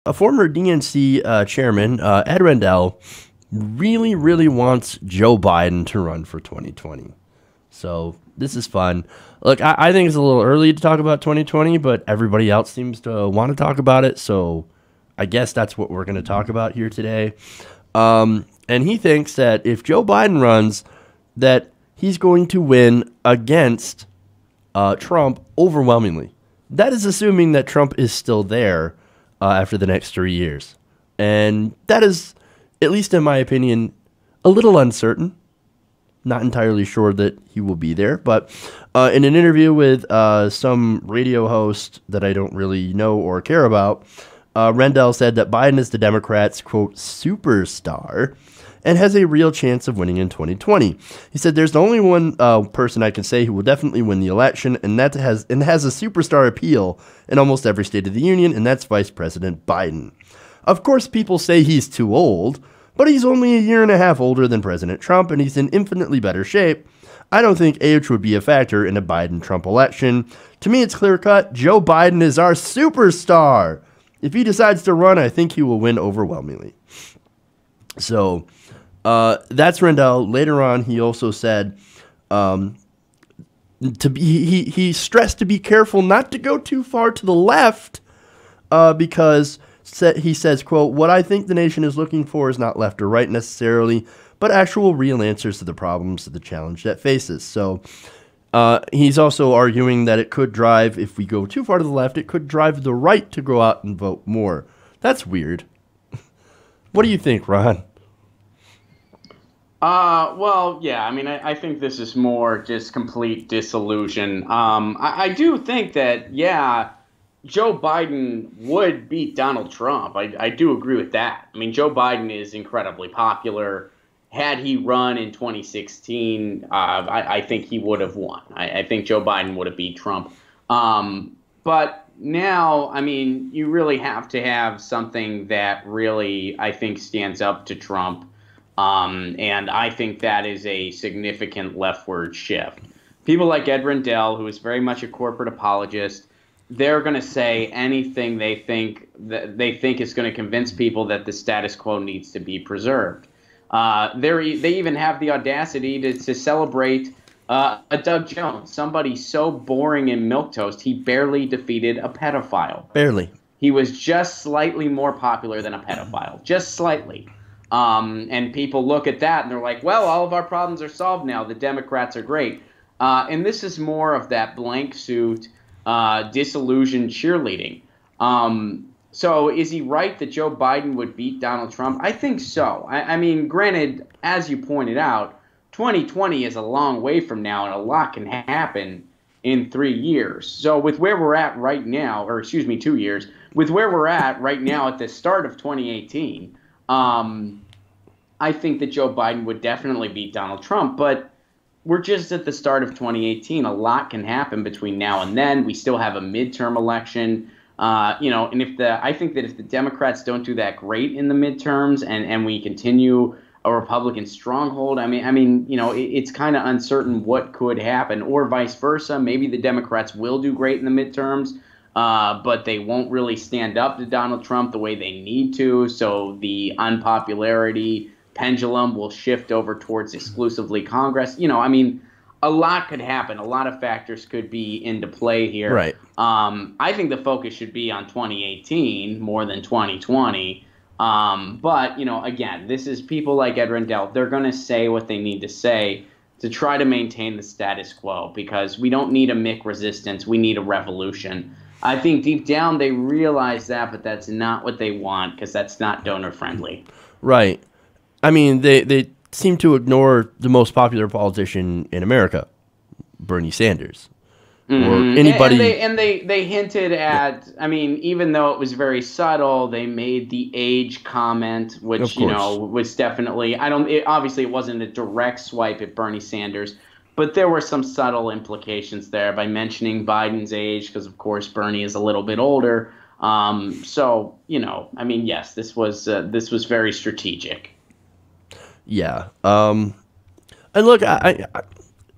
A former DNC chairman, Ed Rendell, really, really wants Joe Biden to run for 2020. So this is fun. Look, I think it's a little early to talk about 2020, but everybody else seems to want to talk about it. So I guess that's what we're going to talk about here today. And he thinks that if Joe Biden runs, that he's going to win against Trump overwhelmingly. That is assuming that Trump is still there after the next 3 years. And that is, at least in my opinion, a little uncertain. Not entirely sure that he will be there. But in an interview with some radio host that I don't really know or care about, Rendell said that Biden is the Democrats', quote, superstar and has a real chance of winning in 2020. He said, there's only one person I can say who will definitely win the election, and that has a superstar appeal in almost every state of the union, and that's Vice President Biden. Of course, people say he's too old, but he's only a year and a half older than President Trump, and he's in infinitely better shape. I don't think age would be a factor in a Biden-Trump election. To me, it's clear-cut. Joe Biden is our superstar. If he decides to run, I think he will win overwhelmingly. So that's Rendell. Later on, he also said he stressed to be careful not to go too far to the left because he says, quote, what I think the nation is looking for is not left or right necessarily, but actual real answers to the problems of the challenge that faces. So he's also arguing that it could drive, if we go too far to the left, it could drive the right to go out and vote more. That's weird. What do you think, Ron? Well, yeah, I mean, I think this is more just complete disillusion. I do think that, yeah, Joe Biden would beat Donald Trump. I do agree with that. I mean, Joe Biden is incredibly popular. Had he run in 2016, I think he would have won. I think Joe Biden would have beat Trump. But now, I mean, you really have to have something that really, I think, stands up to Trump. And I think that is a significant leftward shift. People like Ed Rendell, who is very much a corporate apologist, they're going to say anything they think is going to convince people that the status quo needs to be preserved. They even have the audacity to celebrate a Doug Jones, somebody so boring and milquetoast, he barely defeated a pedophile. Barely. He was just slightly more popular than a pedophile, just slightly. And people look at that and they're like, well, all of our problems are solved now. The Democrats are great. And this is more of that blank suit, disillusioned cheerleading. So is he right that Joe Biden would beat Donald Trump? I think so. I mean, granted, as you pointed out, 2020 is a long way from now, and a lot can happen in 3 years. So with where we're at right now, or excuse me, 2 years, with where we're at right now at the start of 2018, I think that Joe Biden would definitely beat Donald Trump, but we're just at the start of 2018. A lot can happen between now and then. We still have a midterm election. And I think that if the Democrats don't do that great in the midterms and we continue a Republican stronghold, it's kind of uncertain what could happen, or vice versa. Maybe the Democrats will do great in the midterms, but they won't really stand up to Donald Trump the way they need to. So the unpopularity pendulum will shift over towards exclusively Congress. A lot could happen. A lot of factors could be into play here. Right. I think the focus should be on 2018 more than 2020. But, again, this is people like Ed Rendell. They're going to say what they need to say to try to maintain the status quo, because we don't need a Mick resistance. We need a revolution. I think deep down they realize that, but that's not what they want, because that's not donor friendly. Right. I mean, they seem to ignore the most popular politician in America, Bernie Sanders. Or anybody. And they hinted at, even though it was very subtle, they made the age comment, which, was definitely, obviously it wasn't a direct swipe at Bernie Sanders, but there were some subtle implications there by mentioning Biden's age, because of course Bernie is a little bit older. Yes, this was very strategic. Yeah. And look, I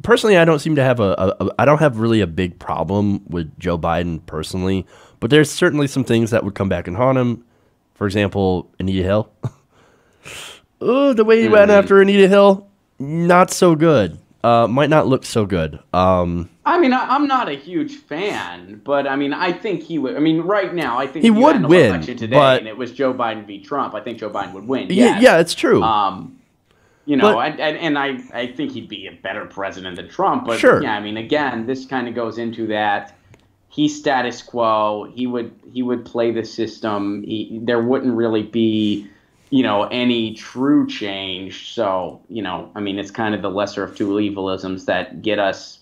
personally, I don't seem to have I don't have really a big problem with Joe Biden personally, but there's certainly some things that would come back and haunt him. For example, Anita Hill. Oh, the way he went after Anita Hill, not so good. Might not look so good. I mean, I'm not a huge fan, but I mean, I think he would. I mean, right now, I think he if you would had an win election today but, and it was Joe Biden v. Trump, I think Joe Biden would win. Yeah, it's true. You know, and I think he'd be a better president than Trump. But sure. Yeah, I mean, again, this kind of goes into that. He's status quo. He would play the system. There wouldn't really be, you know, any true change. So, you know, I mean, it's kind of the lesser of two evilisms that get us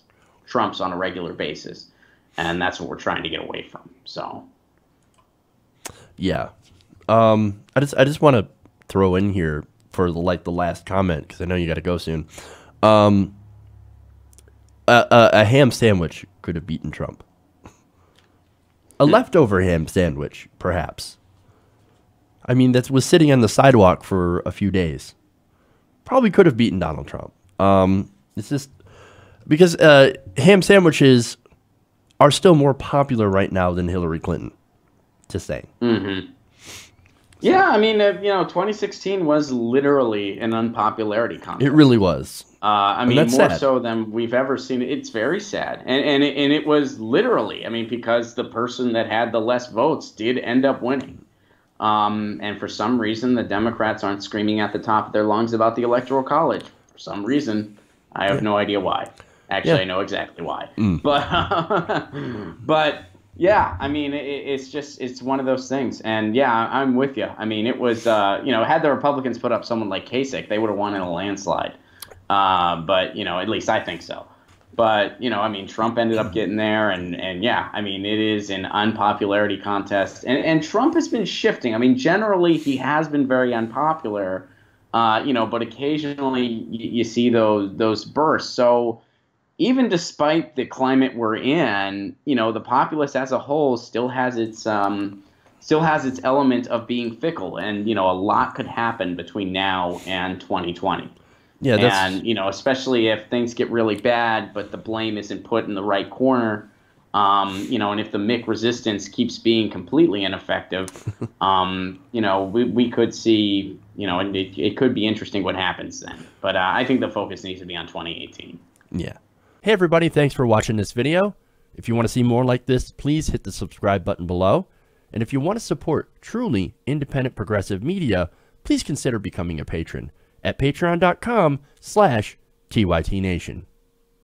Trumps on a regular basis, and that's what we're trying to get away from. So, yeah, I just want to throw in here for the last comment, because I know you got to go soon. A ham sandwich could have beaten Trump. A leftover ham sandwich, perhaps. I mean, that was sitting on the sidewalk for a few days. Probably could have beaten Donald Trump. It's just because ham sandwiches are still more popular right now than Hillary Clinton. Just saying. Yeah, I mean, you know, 2016 was literally an unpopularity contest. It really was. I mean, more sad. so than we've ever seen. It's very sad, and it was literally. I mean, because the person that had the less votes did end up winning, and for some reason, the Democrats aren't screaming at the top of their lungs about the Electoral College. For some reason, I have no idea why. Actually, I know exactly why. But yeah, I mean, it's one of those things, and yeah, I'm with you. I mean, it was you know, had the Republicans put up someone like Kasich, they would have won in a landslide. But, you know, at least I think so. But, you know, I mean, Trump ended up getting there. And yeah, I mean, it is an unpopularity contest. And Trump has been shifting. I mean, generally, he has been very unpopular, you know, but occasionally you see those bursts. So even despite the climate we're in, you know, the populace as a whole still has its element of being fickle. And, you know, a lot could happen between now and 2020. Yeah, and, you know, especially if things get really bad, but the blame isn't put in the right corner, you know, and if the Mick resistance keeps being completely ineffective, you know, we could see, you know, and it could be interesting what happens then. But I think the focus needs to be on 2018. Yeah. Hey, everybody. Thanks for watching this video. If you want to see more like this, please hit the subscribe button below. And if you want to support truly independent progressive media, please consider becoming a patron at patreon.com/TYTNation.